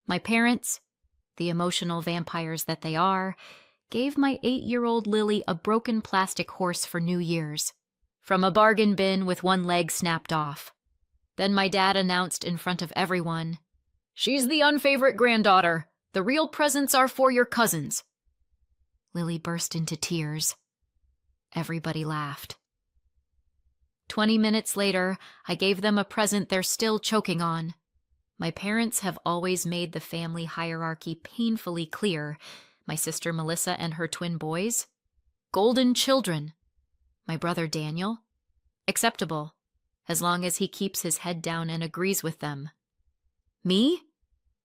My parents, the emotional vampires that they are, gave my 8-year-old Lily a broken plastic horse for New Year's, from a bargain bin with one leg snapped off. Then my dad announced in front of everyone, "She's the unfavorite granddaughter. The real presents are for your cousins." Lily burst into tears. Everybody laughed. 20 minutes later, I gave them a present they're still choking on. My parents have always made the family hierarchy painfully clear. My sister Melissa and her twin boys, golden children. My brother Daniel, acceptable, as long as he keeps his head down and agrees with them. Me?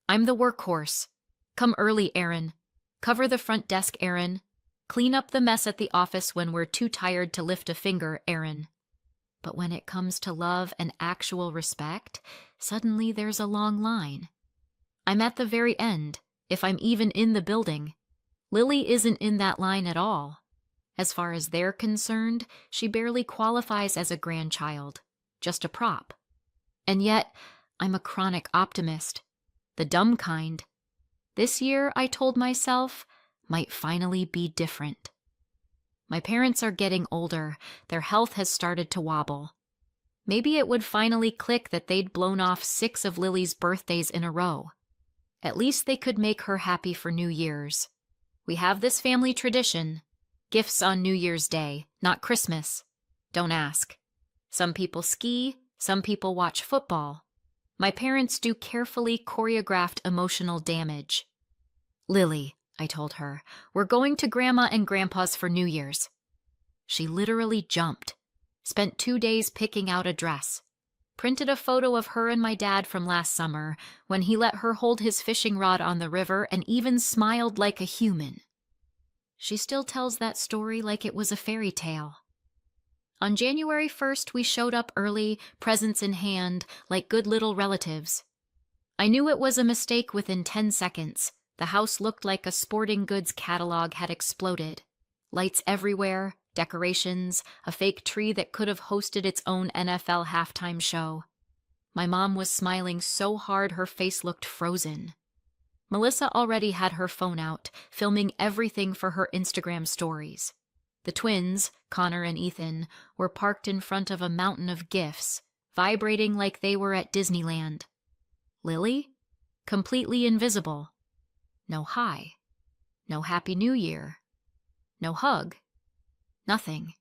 I'm the workhorse. Come early, Aaron. Cover the front desk, Aaron. Clean up the mess at the office when we're too tired to lift a finger, Aaron. But when it comes to love and actual respect, suddenly there's a long line. I'm at the very end, if I'm even in the building. Lily isn't in that line at all. As far as they're concerned, she barely qualifies as a grandchild, just a prop. And yet, I'm a chronic optimist, the dumb kind. This year, I told myself, might finally be different. My parents are getting older. Their health has started to wobble. Maybe it would finally click that they'd blown off 6 of Lily's birthdays in a row. At least they could make her happy for New Year's. We have this family tradition. Gifts on New Year's Day, not Christmas. Don't ask. Some people ski, some people watch football. My parents do carefully choreographed emotional damage. "Lily," I told her, "we're going to Grandma and Grandpa's for New Year's." She literally jumped, spent 2 days picking out a dress, printed a photo of her and my dad from last summer when he let her hold his fishing rod on the river and even smiled like a human. She still tells that story like it was a fairy tale. On January 1st, we showed up early, presents in hand, like good little relatives. I knew it was a mistake within 10 seconds. The house looked like a sporting goods catalog had exploded. Lights everywhere, decorations, a fake tree that could have hosted its own NFL halftime show. My mom was smiling so hard her face looked frozen. Melissa already had her phone out, filming everything for her Instagram stories. The twins, Connor and Ethan, were parked in front of a mountain of gifts, vibrating like they were at Disneyland. Lily? Completely invisible. No hi. No Happy New Year. No hug. Nothing.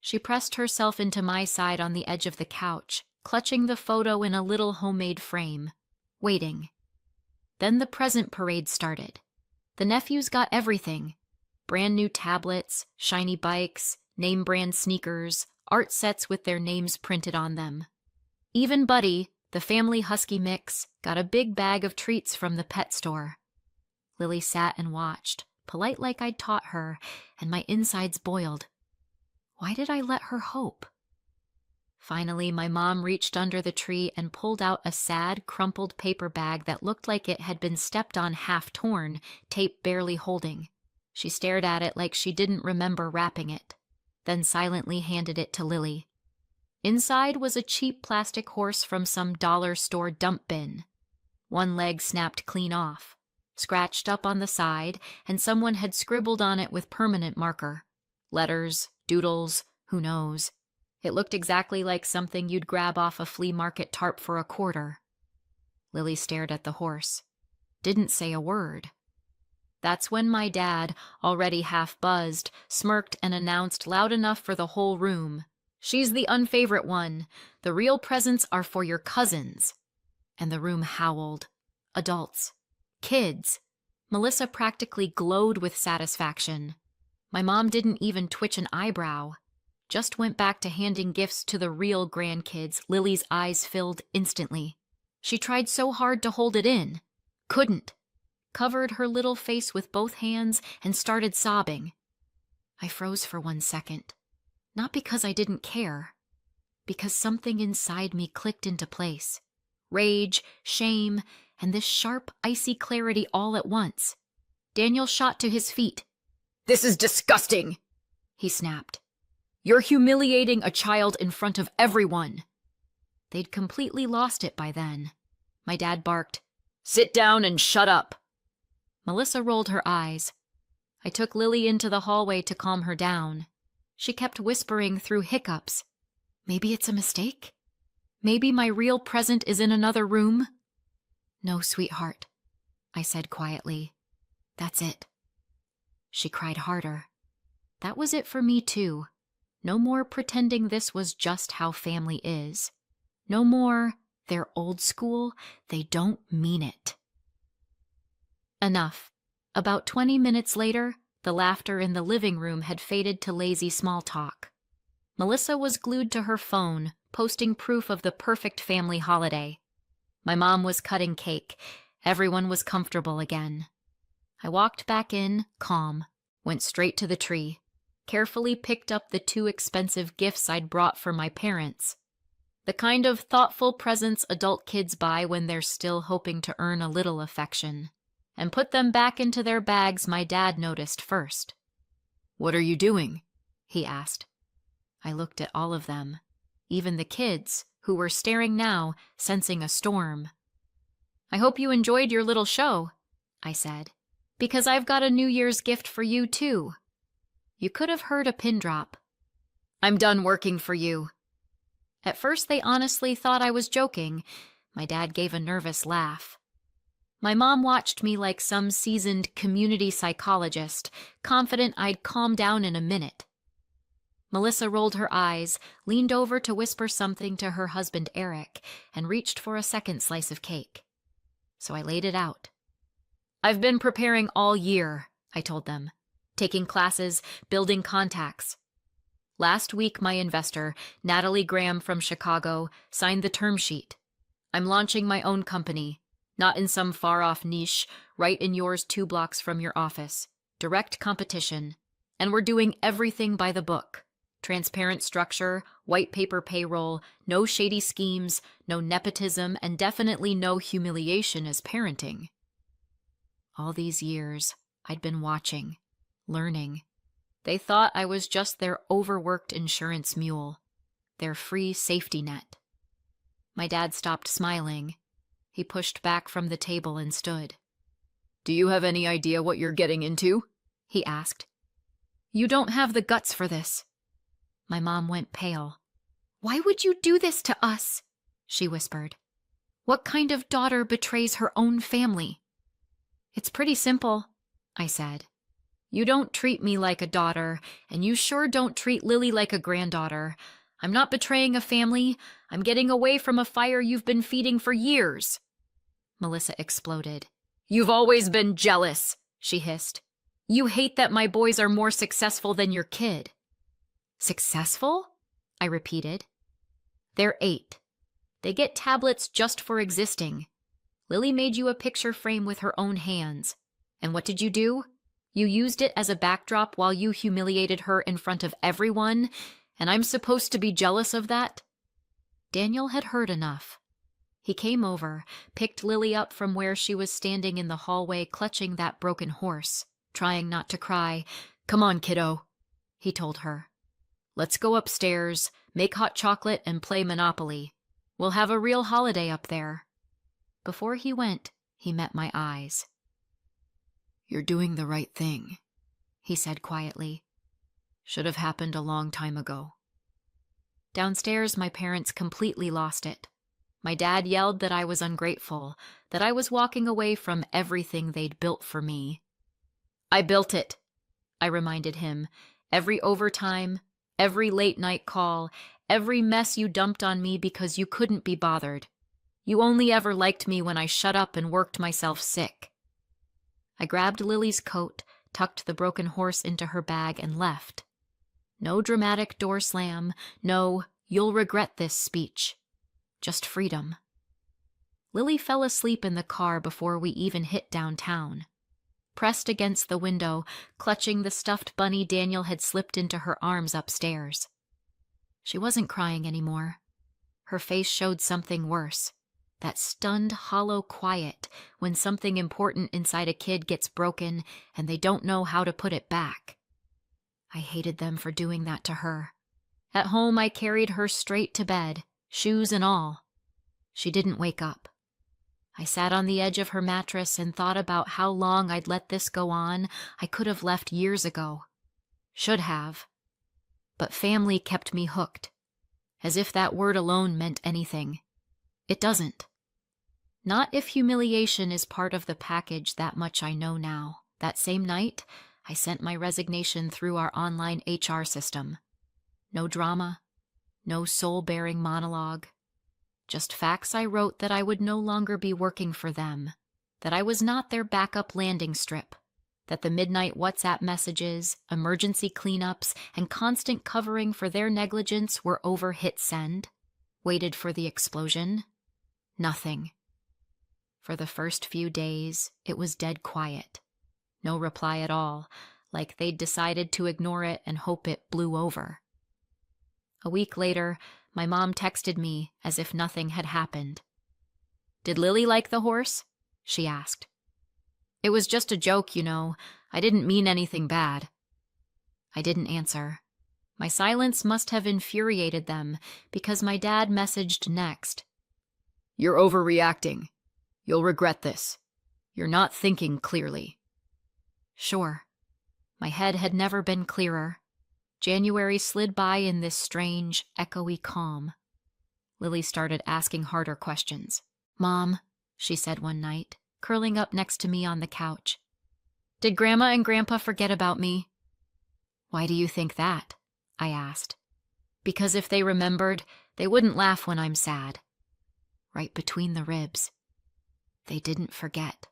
She pressed herself into my side on the edge of the couch, clutching the photo in a little homemade frame, waiting. Then the present parade started. The nephews got everything. Brand new tablets, shiny bikes, name brand sneakers, art sets with their names printed on them. Even Buddy, the family husky mix, got a big bag of treats from the pet store. Lily sat and watched, polite like I'd taught her, and my insides boiled. Why did I let her hope? Finally, my mom reached under the tree and pulled out a sad, crumpled paper bag that looked like it had been stepped on half torn, tape barely holding. She stared at it like she didn't remember wrapping it, then silently handed it to Lily. Inside was a cheap plastic horse from some dollar store dump bin. One leg snapped clean off, scratched up on the side, and someone had scribbled on it with permanent marker. Letters, doodles, who knows. It looked exactly like something you'd grab off a flea market tarp for a quarter. Lily stared at the horse. Didn't say a word. That's when my dad, already half buzzed, smirked and announced loud enough for the whole room, "She's the unfavorite one. The real presents are for your cousins." And the room howled. Adults. Kids. Melissa practically glowed with satisfaction. My mom didn't even twitch an eyebrow. Just went back to handing gifts to the real grandkids. Lily's eyes filled instantly. She tried so hard to hold it in. Couldn't. Covered her little face with both hands and started sobbing. I froze for 1 second. Not because I didn't care. Because something inside me clicked into place. Rage, shame, and this sharp, icy clarity all at once. Daniel shot to his feet. "This is disgusting," he snapped. "You're humiliating a child in front of everyone." They'd completely lost it by then. My dad barked, Sit down and shut up. Melissa rolled her eyes. I took Lily into the hallway to calm her down. She kept whispering through hiccups. Maybe it's a mistake? Maybe my real present is in another room? No, sweetheart, I said quietly. That's it. She cried harder. That was it for me too. No more pretending this was just how family is. No more, they're old school, they don't mean it. Enough. About 20 minutes later, the laughter in the living room had faded to lazy small talk. Melissa was glued to her phone, posting proof of the perfect family holiday. My mom was cutting cake. Everyone was comfortable again. I walked back in, calm, went straight to the tree, carefully picked up the 2 expensive gifts I'd brought for my parents. The kind of thoughtful presents adult kids buy when they're still hoping to earn a little affection, and put them back into their bags my dad noticed first. "What are you doing?" he asked. I looked at all of them, even the kids, who were staring now, sensing a storm. "I hope you enjoyed your little show," I said, "because I've got a New Year's gift for you too." You could have heard a pin drop. "I'm done working for you." At first they honestly thought I was joking. My dad gave a nervous laugh. My mom watched me like some seasoned community psychologist, confident I'd calm down in a minute. Melissa rolled her eyes, leaned over to whisper something to her husband Eric, and reached for a second slice of cake. So I laid it out. "I've been preparing all year," I told them, "taking classes, building contacts. Last week, my investor, Natalie Graham from Chicago, signed the term sheet. I'm launching my own company, not in some far-off niche, right in yours 2 blocks from your office. Direct competition. And we're doing everything by the book. Transparent structure, white paper payroll, no shady schemes, no nepotism, and definitely no humiliation as parenting." All these years, I'd been watching, learning. They thought I was just their overworked insurance mule, their free safety net. My dad stopped smiling. He pushed back from the table and stood. "Do you have any idea what you're getting into?" he asked. "You don't have the guts for this." My mom went pale. "Why would you do this to us?" she whispered. "What kind of daughter betrays her own family?" "It's pretty simple," I said. "You don't treat me like a daughter, and you sure don't treat Lily like a granddaughter. I'm not betraying a family. I'm getting away from a fire you've been feeding for years." Melissa exploded. "You've always been jealous," she hissed. "You hate that my boys are more successful than your kid." "Successful?" I repeated. "They're 8. They get tablets just for existing. Lily made you a picture frame with her own hands. And what did you do? You used it as a backdrop while you humiliated her in front of everyone, and I'm supposed to be jealous of that?" Daniel had heard enough. He came over, picked Lily up from where she was standing in the hallway clutching that broken horse, trying not to cry. "Come on, kiddo," he told her. "Let's go upstairs, make hot chocolate, and play Monopoly. We'll have a real holiday up there." Before he went, he met my eyes. "You're doing the right thing," he said quietly. "Should have happened a long time ago." Downstairs, my parents completely lost it. My dad yelled that I was ungrateful, that I was walking away from everything they'd built for me. "I built it," I reminded him. "Every overtime, every late-night call, every mess you dumped on me because you couldn't be bothered. You only ever liked me when I shut up and worked myself sick." I grabbed Lily's coat, tucked the broken horse into her bag, and left. No dramatic door slam, no "you'll regret this" speech. Just freedom. Lily fell asleep in the car before we even hit downtown. Pressed against the window, clutching the stuffed bunny Daniel had slipped into her arms upstairs. She wasn't crying anymore. Her face showed something worse. That stunned, hollow quiet when something important inside a kid gets broken and they don't know how to put it back. I hated them for doing that to her. At home, I carried her straight to bed, shoes and all. She didn't wake up. I sat on the edge of her mattress and thought about how long I'd let this go on. I could have left years ago. Should have. But family kept me hooked, as if that word alone meant anything. It doesn't. Not if humiliation is part of the package, that much I know now. That same night, I sent my resignation through our online HR system. No drama, no soul-bearing monologue. Just facts I wrote that I would no longer be working for them, that I was not their backup landing strip, that the midnight WhatsApp messages, emergency cleanups, and constant covering for their negligence were over. Hit send. Waited for the explosion. Nothing. For the first few days, it was dead quiet. No reply at all, like they'd decided to ignore it and hope it blew over. A week later, my mom texted me as if nothing had happened. "Did Lily like the horse?" she asked. "It was just a joke, you know. I didn't mean anything bad." I didn't answer. My silence must have infuriated them, because my dad messaged next. "You're overreacting. You'll regret this. You're not thinking clearly." Sure. My head had never been clearer. January slid by in this strange, echoey calm. Lily started asking harder questions. "Mom," she said one night, curling up next to me on the couch, "did Grandma and Grandpa forget about me?" "Why do you think that?" I asked. "Because if they remembered, they wouldn't laugh when I'm sad." Right between the ribs. "They didn't forget,"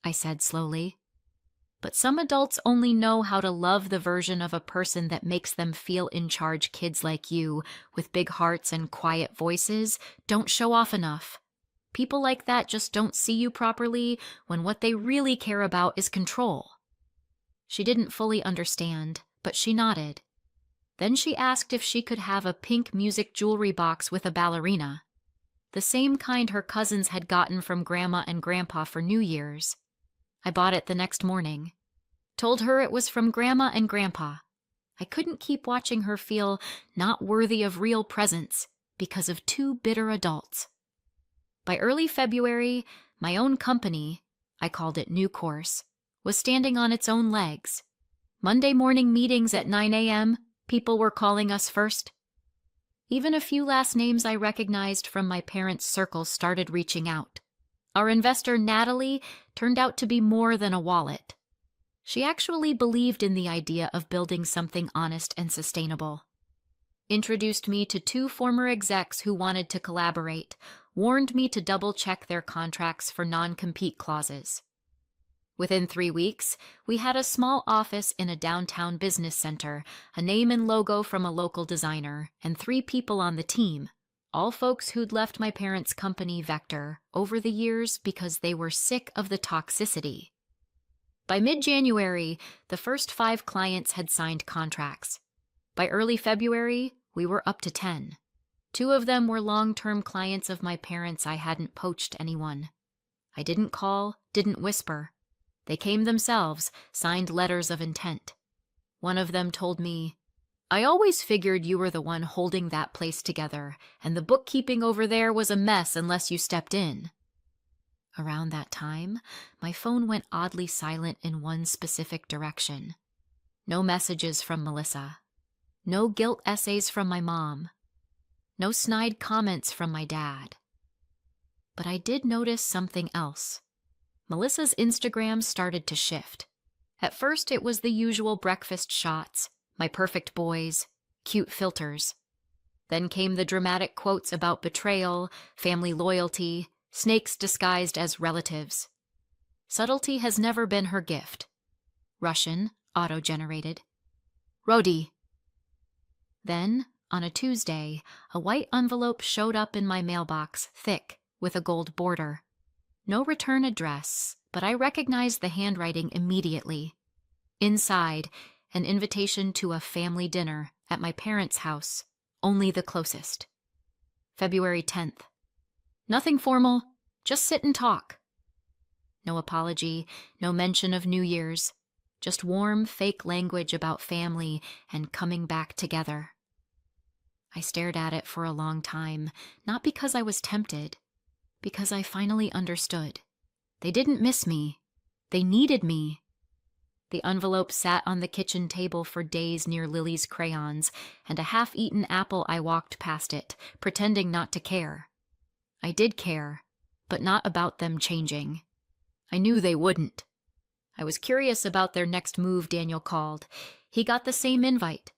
I said slowly. "But some adults only know how to love the version of a person that makes them feel in charge. Kids like you, with big hearts and quiet voices, don't show off enough. People like that just don't see you properly when what they really care about is control." She didn't fully understand, but she nodded. Then she asked if she could have a pink music jewelry box with a ballerina, the same kind her cousins had gotten from Grandma and Grandpa for New Year's. I bought it the next morning. Told her it was from Grandma and Grandpa. I couldn't keep watching her feel not worthy of real presents because of two bitter adults. By early February, my own company, I called it New Course, was standing on its own legs. Monday morning meetings at 9 a.m., people were calling us first. Even a few last names I recognized from my parents' circles started reaching out. Our investor, Natalie, turned out to be more than a wallet. She actually believed in the idea of building something honest and sustainable. Introduced me to two former execs who wanted to collaborate, warned me to double-check their contracts for non-compete clauses. Within 3 weeks, we had a small office in a downtown business center, a name and logo from a local designer, and 3 people on the team, all folks who'd left my parents' company, Vector, over the years because they were sick of the toxicity. By mid-January, the first 5 clients had signed contracts. By early February, we were up to 10. 2 of them were long-term clients of my parents. I hadn't poached anyone. I didn't call, didn't whisper. They came themselves, signed letters of intent. One of them told me, "I always figured you were the one holding that place together, and the bookkeeping over there was a mess unless you stepped in." Around that time, my phone went oddly silent in one specific direction. No messages from Melissa. No guilt essays from my mom. No snide comments from my dad. But I did notice something else. Melissa's Instagram started to shift. At first, it was the usual breakfast shots, my perfect boys, cute filters. Then came the dramatic quotes about betrayal, family loyalty, snakes disguised as relatives. Subtlety has never been her gift. Russian, auto-generated. Rodi. Then, on a Tuesday, a white envelope showed up in my mailbox, thick, with a gold border. No return address, but I recognized the handwriting immediately. Inside, an invitation to a family dinner at my parents' house, only the closest. February 10th. Nothing formal, just sit and talk. No apology, no mention of New Year's, just warm, fake language about family and coming back together. I stared at it for a long time, not because I was tempted, Because I finally understood. They didn't miss me. They needed me. The envelope sat on the kitchen table for days near Lily's crayons, and a half-eaten apple I walked past it, pretending not to care. I did care, but not about them changing. I knew they wouldn't. I was curious about their next move, Daniel called. He got the same invite.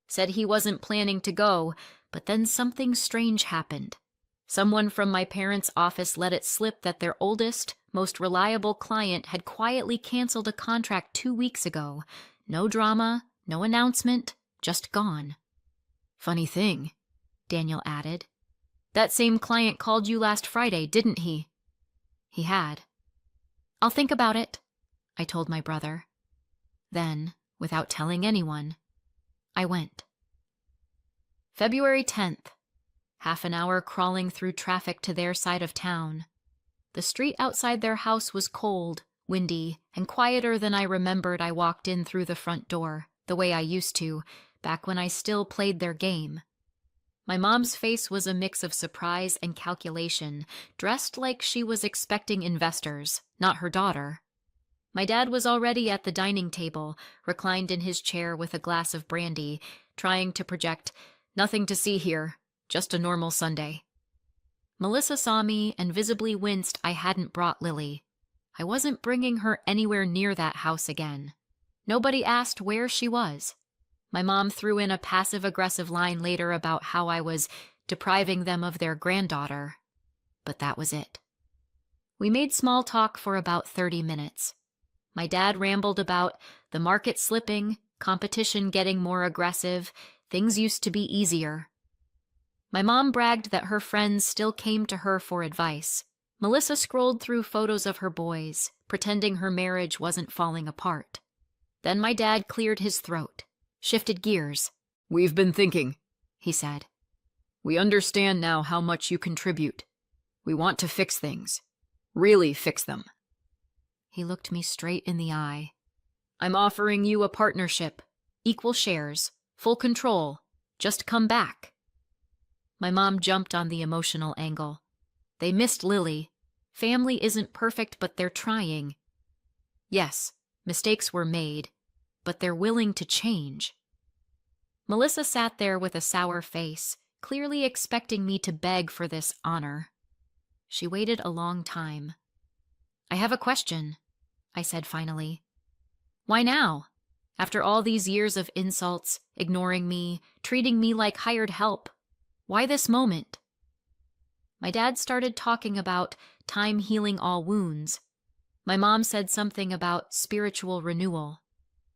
Said he wasn't planning to go, but then something strange happened. Someone from my parents' office let it slip that their oldest, most reliable client had quietly canceled a contract 2 weeks ago. No drama, no announcement, just gone. Funny thing, Daniel added. That same client called you last Friday, didn't he? He had. I'll think about it, I told my brother. Then, without telling anyone, I went. February 10th. Half an hour crawling through traffic to their side of town. The street outside their house was cold, windy, and quieter than I remembered. I walked in through the front door, the way I used to, back when I still played their game. My mom's face was a mix of surprise and calculation, dressed like she was expecting investors, not her daughter. My dad was already at the dining table, reclined in his chair with a glass of brandy, trying to project, "Nothing to see here, just a normal Sunday." Melissa saw me and visibly winced I hadn't brought Lily. I wasn't bringing her anywhere near that house again. Nobody asked where she was. My mom threw in a passive-aggressive line later about how I was depriving them of their granddaughter. But that was it. We made small talk for about 30 minutes. My dad rambled about the market slipping, competition getting more aggressive, things used to be easier. My mom bragged that her friends still came to her for advice. Melissa scrolled through photos of her boys, pretending her marriage wasn't falling apart. Then my dad cleared his throat, shifted gears. "We've been thinking," he said. "We understand now how much you contribute. We want to fix things. Really fix them." He looked me straight in the eye. "I'm offering you a partnership, equal shares, full control. Just come back." My mom jumped on the emotional angle. "They missed Lily. Family isn't perfect, but they're trying. Yes, mistakes were made, but they're willing to change." Melissa sat there with a sour face, clearly expecting me to beg for this honor. She waited a long time. "I have a question," I said finally. "Why now? After all these years of insults, ignoring me, treating me like hired help, why this moment?" My dad started talking about time healing all wounds. My mom said something about spiritual renewal.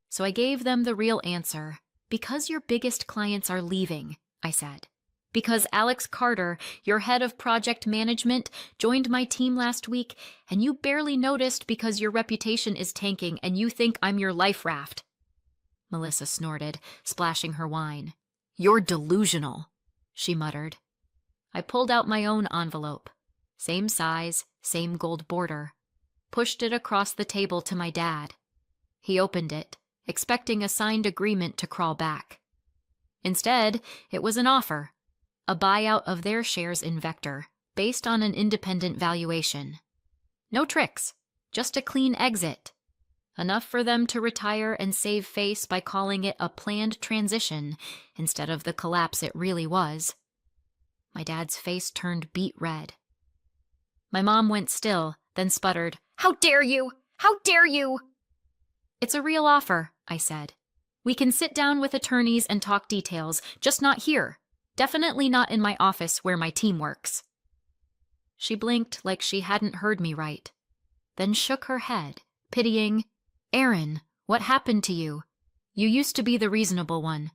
So I gave them the real answer. "Because your biggest clients are leaving," I said. "Because Alex Carter, your head of project management, joined my team last week, and you barely noticed because your reputation is tanking and you think I'm your life raft." Melissa snorted, splashing her wine. "You're delusional," she muttered. I pulled out my own envelope. Same size, same gold border. Pushed it across the table to my dad. He opened it, expecting a signed agreement to crawl back. Instead, it was an offer. A buyout of their shares in Vector, based on an independent valuation. No tricks, just a clean exit. Enough for them to retire and save face by calling it a planned transition instead of the collapse it really was. My dad's face turned beet red. My mom went still, then sputtered, "How dare you! How dare you!" "It's a real offer," I said. "We can sit down with attorneys and talk details, just not here. Definitely not in my office where my team works." She blinked like she hadn't heard me right, then shook her head, pitying. "Aaron, what happened to you? You used to be the reasonable one,"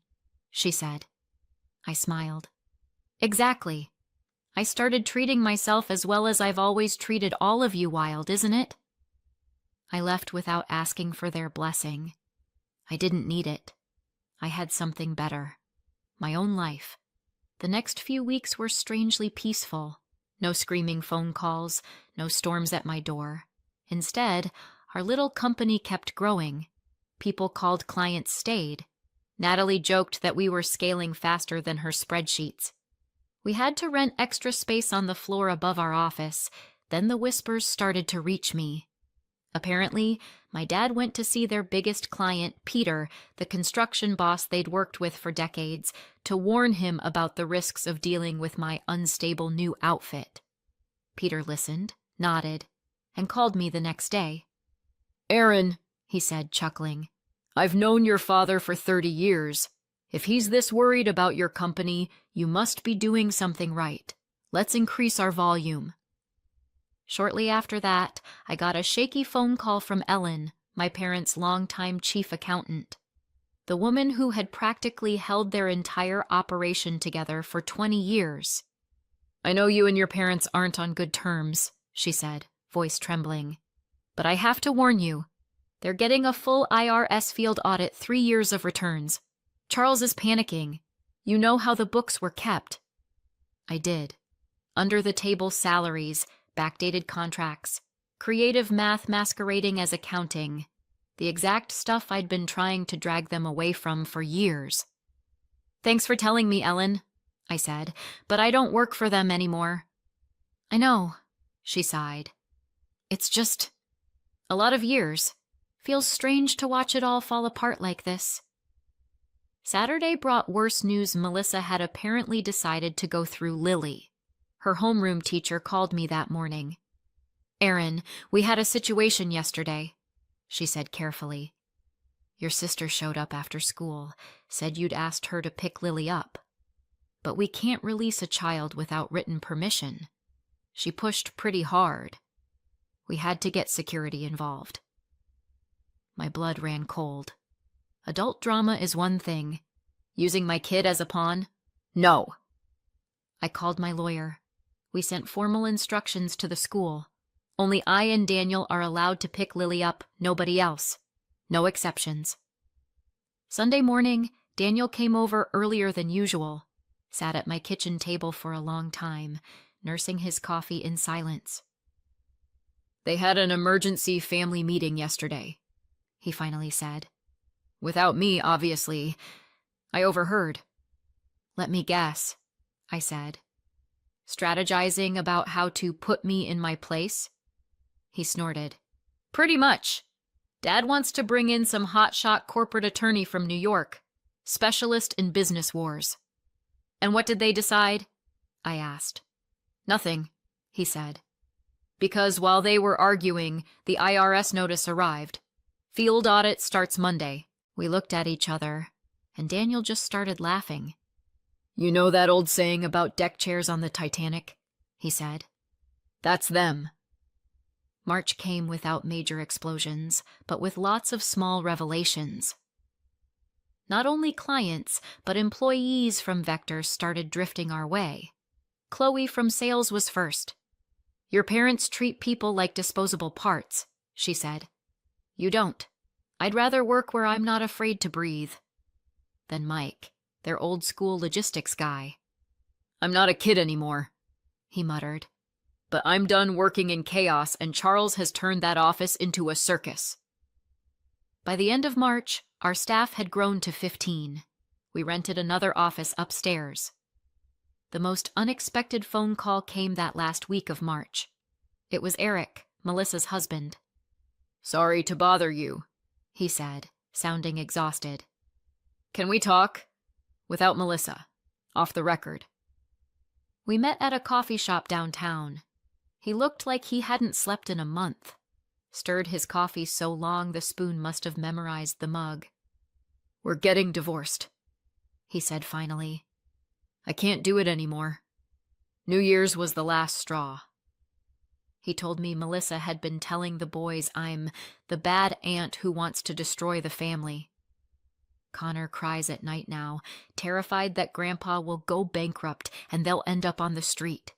she said. I smiled. "Exactly. I started treating myself as well as I've always treated all of you, Wild, isn't it?" I left without asking for their blessing. I didn't need it. I had something better. My own life. The next few weeks were strangely peaceful. No screaming phone calls, no storms at my door. Instead, our little company kept growing. People called, clients stayed. Natalie joked that we were scaling faster than her spreadsheets. We had to rent extra space on the floor above our office, Then the whispers started to reach me. Apparently, my dad went to see their biggest client, Peter, the construction boss they'd worked with for decades, to warn him about the risks of dealing with my unstable new outfit. Peter listened, nodded, and called me the next day. "Aaron," he said, chuckling, "I've known your father for 30 years. If he's this worried about your company, you must be doing something right. Let's increase our volume." Shortly after that, I got a shaky phone call from Ellen, my parents' longtime chief accountant. The woman who had practically held their entire operation together for 20 years. "I know you and your parents aren't on good terms," she said, voice trembling. "But I have to warn you. They're getting a full IRS field audit, 3 years of returns. Charles is panicking. You know how the books were kept." I did. Under-the-table salaries, backdated contracts, creative math masquerading as accounting, the exact stuff I'd been trying to drag them away from for years. "Thanks for telling me, Ellen," I said, "but I don't work for them anymore." "I know," she sighed. "It's just a lot of years. Feels strange to watch it all fall apart like this." Saturday brought worse news. Melissa had apparently decided to go through Lily. Her homeroom teacher called me that morning. "Aaron, we had a situation yesterday," she said carefully. "Your sister showed up after school, said you'd asked her to pick Lily up. But we can't release a child without written permission. She pushed pretty hard. We had to get security involved." My blood ran cold. Adult drama is one thing. Using my kid as a pawn? No. I called my lawyer. We sent formal instructions to the school. Only I and Daniel are allowed to pick Lily up, nobody else. No exceptions. Sunday morning, Daniel came over earlier than usual, sat at my kitchen table for a long time, nursing his coffee in silence. "They had an emergency family meeting yesterday," he finally said. "Without me, obviously. I overheard." "Let me guess," I said. "Strategizing about how to put me in my place?" He snorted. "Pretty much. Dad wants to bring in some hotshot corporate attorney from New York, specialist in business wars." "And what did they decide?" I asked. "Nothing," he said. "Because while they were arguing, the IRS notice arrived. Field audit starts Monday." We looked at each other, and Daniel just started laughing. "You know that old saying about deck chairs on the Titanic?" he said. "That's them." March came without major explosions, but with lots of small revelations. Not only clients, but employees from Vector started drifting our way. Chloe from sales was first. "Your parents treat people like disposable parts," she said. "You don't. I'd rather work where I'm not afraid to breathe." Then Mike, their old-school logistics guy. "I'm not a kid anymore," he muttered. "But I'm done working in chaos, and Charles has turned that office into a circus." By the end of March, our staff had grown to 15. We rented another office upstairs. The most unexpected phone call came that last week of March. It was Eric, Melissa's husband. "Sorry to bother you," he said, sounding exhausted. "Can we talk? Without Melissa. Off the record." We met at a coffee shop downtown. He looked like he hadn't slept in a month. Stirred his coffee so long the spoon must have memorized the mug. "We're getting divorced," he said finally. "I can't do it anymore. New Year's was the last straw." He told me Melissa had been telling the boys I'm the bad aunt who wants to destroy the family. Connor cries at night now, terrified that Grandpa will go bankrupt and they'll end up on the street.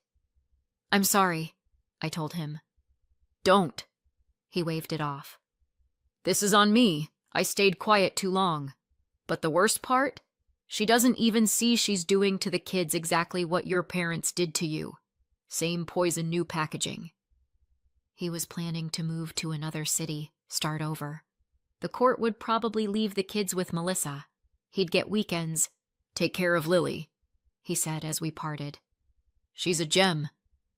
"I'm sorry," I told him. "Don't." He waved it off. "This is on me. I stayed quiet too long. But the worst part? She doesn't even see she's doing to the kids exactly what your parents did to you. Same poison, new packaging." He was planning to move to another city, start over. The court would probably leave the kids with Melissa. He'd get weekends. "Take care of Lily," he said as we parted. "She's a gem.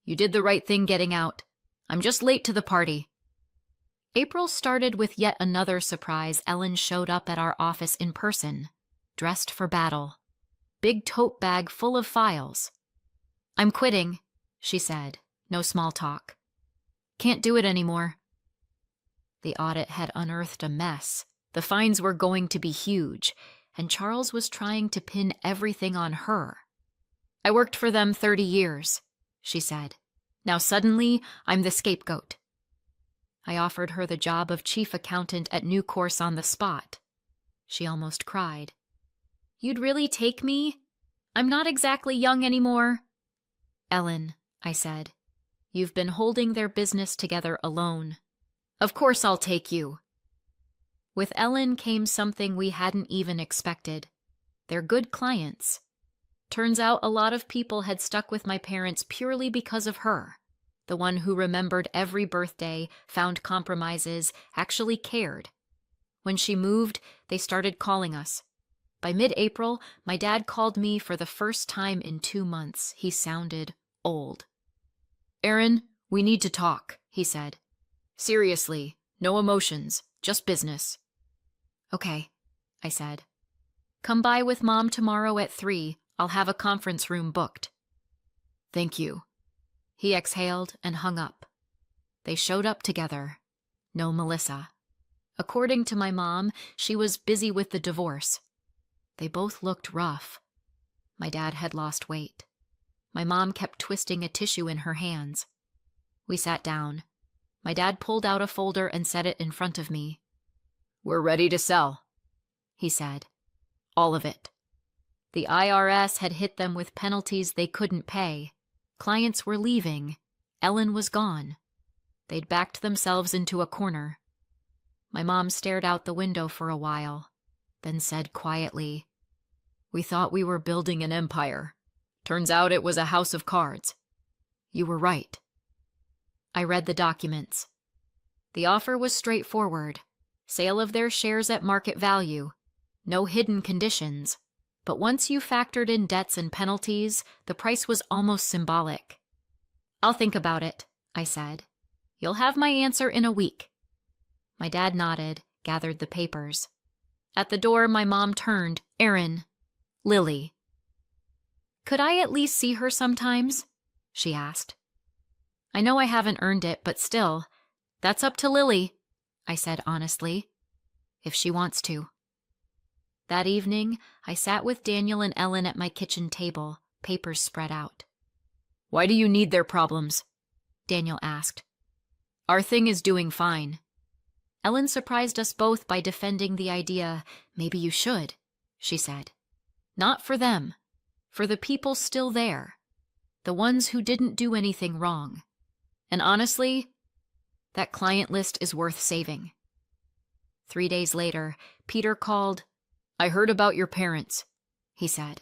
You did the right thing getting out. I'm just late to the party. April started with yet another surprise. Ellen showed up at our office in person, dressed for battle. Big tote bag full of files. "I'm quitting," she said. No small talk. "Can't do it anymore." The audit had unearthed a mess. The fines were going to be huge, and Charles was trying to pin everything on her. "I worked for them 30 years, she said. "Now suddenly, I'm the scapegoat." I offered her the job of chief accountant at New Course on the spot. She almost cried. "You'd really take me? I'm not exactly young anymore." "Ellen," I said, "you've been holding their business together alone. Of course I'll take you." With Ellen came something we hadn't even expected. They're good clients. Turns out a lot of people had stuck with my parents purely because of her. The one who remembered every birthday, found compromises, actually cared. When she moved, they started calling us. By mid-April, my dad called me for the first time in 2 months. He sounded old. "Erin, we need to talk," he said. "Seriously, no emotions, just business." "Okay," I said. "Come by with Mom tomorrow at 3. I'll have a conference room booked." "Thank you." He exhaled and hung up. They showed up together. No Melissa. According to my mom, she was busy with the divorce. They both looked rough. My dad had lost weight. My mom kept twisting a tissue in her hands. We sat down. My dad pulled out a folder and set it in front of me. "We're ready to sell," he said. All of it. The IRS had hit them with penalties they couldn't pay. Clients were leaving. Ellen was gone. They'd backed themselves into a corner. My mom stared out the window for a while, then said quietly, "We thought we were building an empire. Turns out it was a house of cards. You were right." I read the documents. The offer was straightforward. Sale of their shares at market value. No hidden conditions. But once you factored in debts and penalties, the price was almost symbolic. "I'll think about it," I said. "You'll have my answer in a week." My dad nodded, gathered the papers. At the door, my mom turned. "Erin, Lily." "Could I at least see her sometimes?" she asked. "I know I haven't earned it, but still, that's up to Lily," I said honestly. "If she wants to." That evening, I sat with Daniel and Ellen at my kitchen table, papers spread out. "Why do you need their problems?" Daniel asked. "Our thing is doing fine." Ellen surprised us both by defending the idea. "Maybe you should," she said. "Not for them. For the people still there. The ones who didn't do anything wrong. And honestly, that client list is worth saving." 3 days later, Peter called. "I heard about your parents," he said.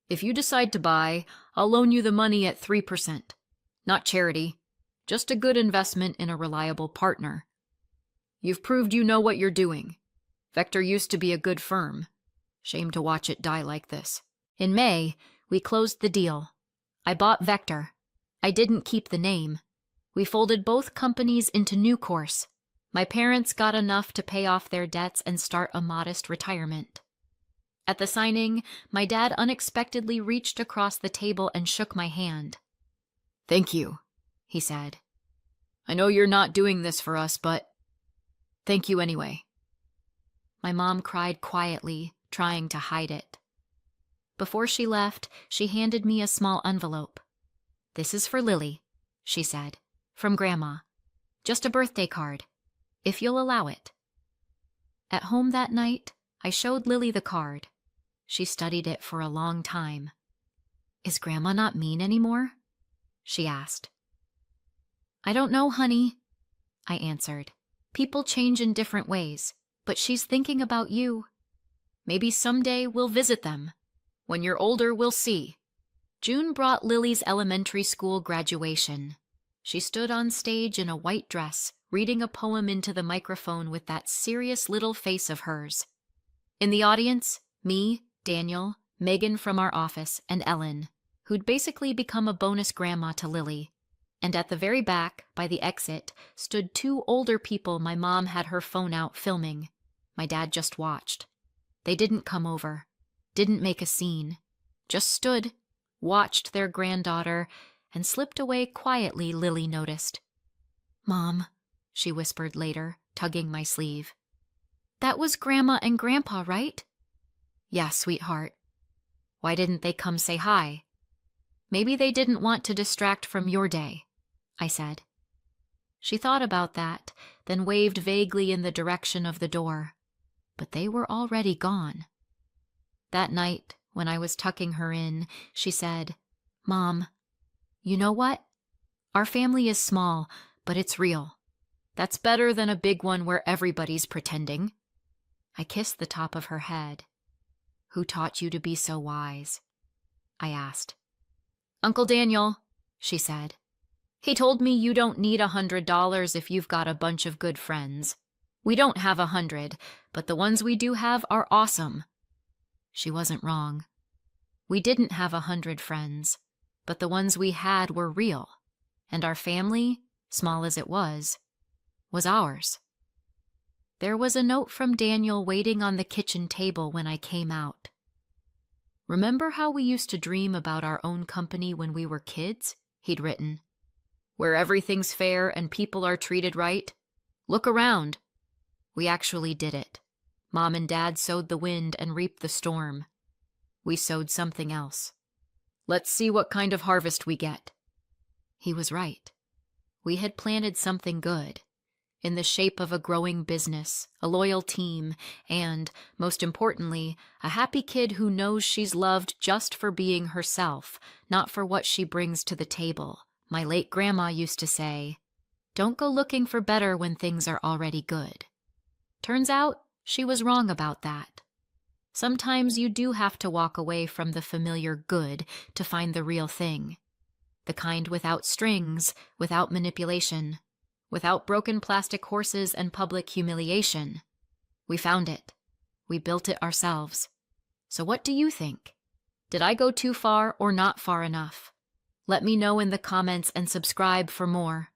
"If you decide to buy, I'll loan you the money at 3%. Not charity, just a good investment in a reliable partner. You've proved you know what you're doing. Vector used to be a good firm. Shame to watch it die like this." In May, we closed the deal. I bought Vector. I didn't keep the name. We folded both companies into New Course. My parents got enough to pay off their debts and start a modest retirement. At the signing, my dad unexpectedly reached across the table and shook my hand. "Thank you," he said. "I know you're not doing this for us, but thank you anyway." My mom cried quietly, trying to hide it. Before she left, she handed me a small envelope. "This is for Lily," she said, "from Grandma. Just a birthday card, if you'll allow it." At home that night, I showed Lily the card. She studied it for a long time. "Is Grandma not mean anymore?" she asked. "I don't know, honey," I answered. "People change in different ways, but she's thinking about you. Maybe someday we'll visit them. When you're older, we'll see." June brought Lily's elementary school graduation. She stood on stage in a white dress, reading a poem into the microphone with that serious little face of hers. In the audience, me, Daniel, Megan from our office, and Ellen, who'd basically become a bonus grandma to Lily. And at the very back, by the exit, stood two older people my mom had her phone out filming. My dad just watched. They didn't come over, didn't make a scene, just stood, watched their granddaughter, and slipped away quietly, Lily noticed. "Mom," she whispered later, tugging my sleeve. "That was Grandma and Grandpa, right?" "Yeah, sweetheart." "Why didn't they come say hi?" "Maybe they didn't want to distract from your day," I said. She thought about that, then waved vaguely in the direction of the door. But they were already gone. That night, when I was tucking her in, she said, "Mom, you know what? Our family is small, but it's real. That's better than a big one where everybody's pretending." I kissed the top of her head. "Who taught you to be so wise?" I asked. "Uncle Daniel," she said. "He told me you don't need $100 if you've got a bunch of good friends. We don't have 100, but the ones we do have are awesome." She wasn't wrong. We didn't have 100 friends, but the ones we had were real, and our family, small as it was ours. There was a note from Daniel waiting on the kitchen table when I came out. "Remember how we used to dream about our own company when we were kids?" he'd written. "Where everything's fair and people are treated right? Look around." We actually did it. Mom and Dad sowed the wind and reaped the storm. We sowed something else. Let's see what kind of harvest we get. He was right. We had planted something good, in the shape of a growing business, a loyal team, and, most importantly, a happy kid who knows she's loved just for being herself, not for what she brings to the table. My late grandma used to say, "Don't go looking for better when things are already good." Turns out, she was wrong about that. Sometimes you do have to walk away from the familiar good to find the real thing. The kind without strings, without manipulation, without broken plastic horses and public humiliation. We found it. We built it ourselves. So what do you think? Did I go too far or not far enough? Let me know in the comments and subscribe for more.